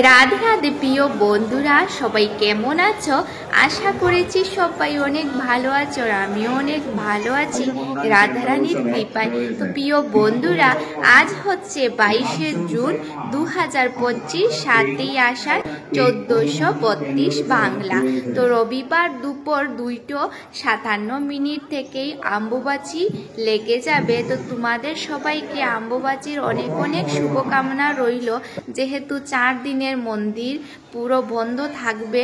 রাধে রাধে প্রিয় বন্ধুরা, সবাই কেমন আছো? আশা করেছি সবাই অনেক ভালো আছো, আর আমিও অনেক ভালো আছি রাধারানীর কৃপায়। তো প্রিয় বন্ধুরা, আজ হচ্ছে 22শে জুন 2025, 7ই আষাঢ় 1432 বাংলা। তো রবিবার দুপুর 2:57 থেকেই অম্বুবাচী লেগে যাবে। তো তোমাদের সবাইকে অম্বুবাচীর অনেক অনেক শুভকামনা রইল, যেহেতু 4 দিনের মন্দির পুরো বন্ধ থাকবে।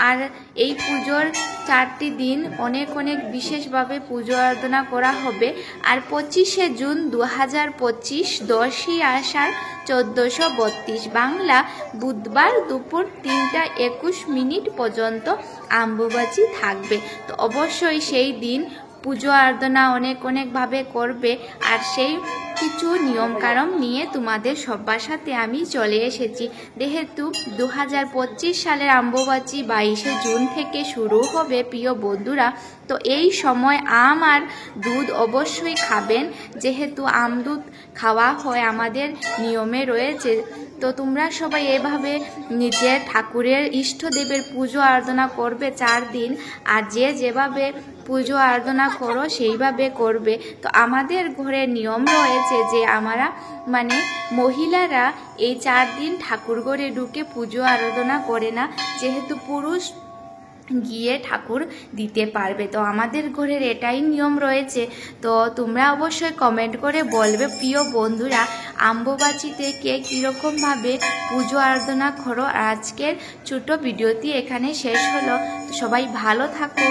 আর এই পুজোর 4টি দিন অনেক অনেক বিশেষভাবে পুজো আরাধনা করা হবে। আর 25শে জুন 2025, 10ই আষাঢ় 1432 বাংলা, বুধবার দুপুর 3:21 পর্যন্ত অম্বুবাচী থাকবে। তো অবশ্যই সেই দিন পুজো আরাধনা অনেক অনেকভাবে করবে। আর সেই কিছু নিয়মকানুন নিয়ে তোমাদের সবার সাথে আমি চলে এসেছি। যেহেতু 2025 সালের অম্বুবাচী 22শে জুন থেকে শুরু হবে প্রিয় বন্ধুরা, তো এই সময় আম আর দুধ অবশ্যই খাবেন, যেহেতু আম দুধ খাওয়া হয় আমাদের নিয়মে রয়েছে। তো তোমরা সবাই এভাবে নিজের ঠাকুরের ইষ্টদেবের পুজো আরাধনা করবে 4 দিন। আর যে যেভাবে পুজো আরাধনা করো সেইভাবে করবে। তো আমাদের ঘরে নিয়ম রয়েছে যে আমরা মহিলারা এই 4 দিন ঠাকুর ঘরে ঢুকে পুজো আরাধনা করে না, যেহেতু পুরুষ গিয়ে ঠাকুর দিতে পারবে। তো আমাদের ঘরের এটাই নিয়ম রয়েছে। তো তোমরা অবশ্যই কমেন্ট করে বলবে প্রিয় বন্ধুরা, অম্বুবাচীতে কে কীরকমভাবে পুজো আরাধনা করো। আজকের ছোট ভিডিওটি এখানে শেষ হলো। সবাই ভালো থাকো।